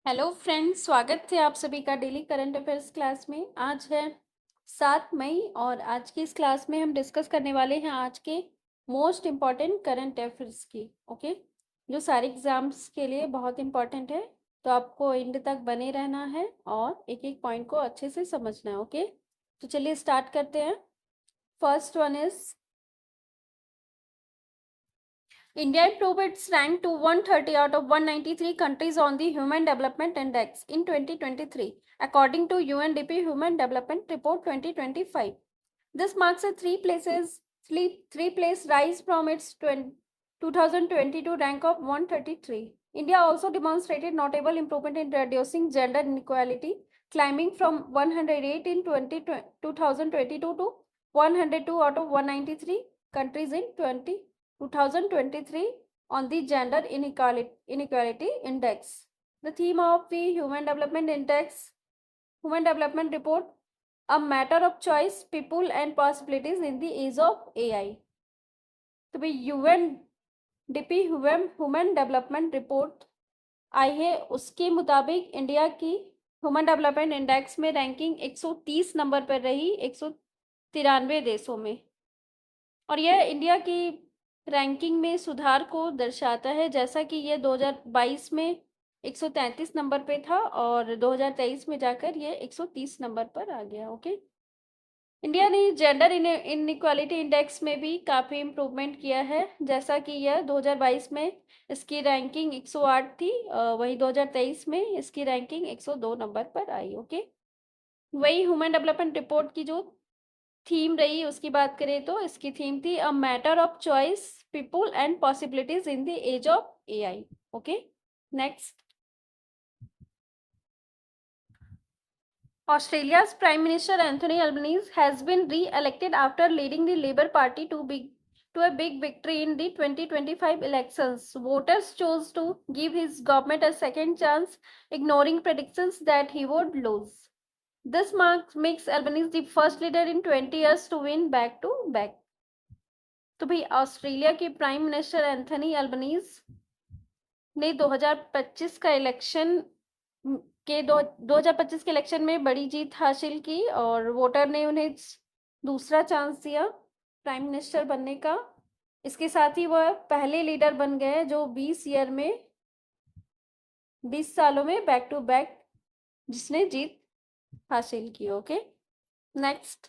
Hello friends, स्वागत है आप सभी का डेली करंट अफेयर्स क्लास में। आज है 7 मई और आज की इस क्लास में हम डिस्कस करने वाले हैं आज के मोस्ट इम्पॉर्टेंट करंट अफेयर्स की। ओके, जो सारे एग्जाम्स के लिए बहुत इम्पॉर्टेंट है, तो आपको एंड तक बने रहना है और एक एक पॉइंट को अच्छे से समझना है। ओके, तो चलिए स्टार्ट करते हैं। First one is India improved its rank to 130 out of 193 countries on the Human Development Index in 2023, according to UNDP Human Development Report 2025. This marks a three place rise from its 2022 rank of 133. India also demonstrated notable improvement in reducing gender inequality, climbing from 108 in 2022 to 102 out of 193 countries in 2023 on the Gender Inequality Index. The theme of the Human Development Report, a matter of choice, people and possibilities in the age of AI. तो भाई UNDP human development report आई है, उसके मुताबिक India की human development index में ranking 130 number पर रही 193 देशों में, और यह इंडिया की रैंकिंग में सुधार को दर्शाता है, जैसा कि यह 2022 में 133 नंबर पे था और 2023 में जाकर यह 130 नंबर पर आ गया। ओके, इंडिया ने जेंडर इनइक्वालिटी इंडेक्स में भी काफ़ी इम्प्रूवमेंट किया है, जैसा कि यह 2022 में इसकी रैंकिंग 108 थी, वही 2023 में इसकी रैंकिंग 102 नंबर पर आई। ओके, वही ह्यूमन डेवलपमेंट रिपोर्ट की जो थीम रही उसकी बात करें तो इसकी थीम थी a matter of choice, people and possibilities in the age of AI. Okay, next. Australia's Prime Minister Anthony Albanese has been re-elected after leading the Labour Party to a big victory in the 2025 elections. Voters chose to give his government a second chance, ignoring predictions that he would lose. This makes Albanese the first leader in 20 years to win back-to-back. तो भाई Australia के prime minister Anthony Albanese ने 2025 का election के 2025 के election में बड़ी जीत हासिल की और वोटर ने उन्हें दूसरा चांस दिया प्राइम मिनिस्टर बनने का। इसके साथ ही वह पहले लीडर बन गए जो 20 सालों में बैक टू बैक जिसने जीत हासिल की। Okay, next.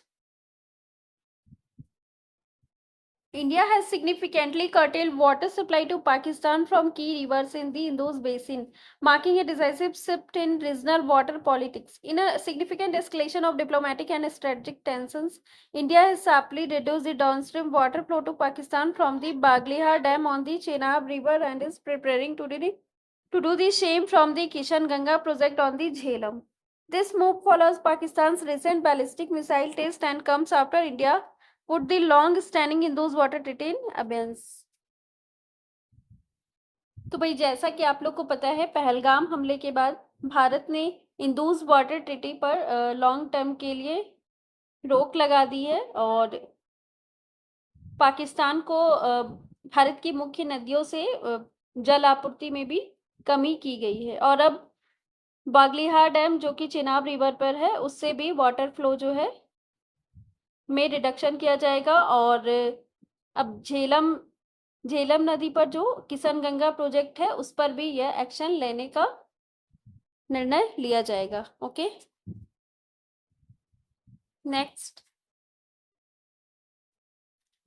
India has significantly curtailed water supply to Pakistan from key rivers in the Indus Basin, marking a decisive shift in regional water politics. In a significant escalation of diplomatic and strategic tensions, India has sharply reduced the downstream water flow to Pakistan from the Baghlihar Dam on the Chenab River and is preparing to do the same from the Kishan Ganga project on the Jhelum. This move follows Pakistan's recent ballistic missile test and comes after India put the long standing Indus water treaty in abeyance. तो भाई जैसा कि आप लोग को पता है, पहलगाम हमले के बाद भारत ने इंदुस वाटर ट्रीटी पर लॉन्ग टर्म के लिए रोक लगा दी है और पाकिस्तान को भारत की मुख्य नदियों से जल आपूर्ति में भी कमी की गई है, और अब बागलीहार डैम जो कि चेनाब रिवर पर है उससे भी वाटर फ्लो जो है में रिडक्शन किया जाएगा, और अब झेलम नदी पर जो किशन गंगा प्रोजेक्ट है उस पर भी यह एक्शन लेने का निर्णय लिया जाएगा। Okay, next.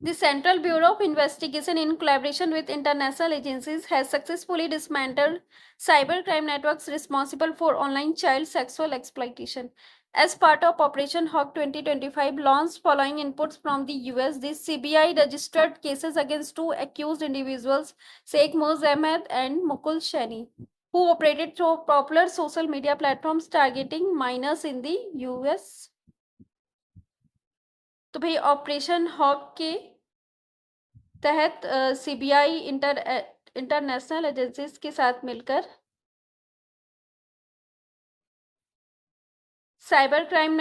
The Central Bureau of Investigation, in collaboration with international agencies, has successfully dismantled cybercrime networks responsible for online child sexual exploitation. As part of Operation Hawk 2025, launched following inputs from the US, the CBI registered cases against two accused individuals, Sheikh Moz Ahmed and Mukul Shani, who operated through popular social media platforms targeting minors in the US. तो भाई operation hoc के तहत CBI international agencies के साथ मिलकर cyber crime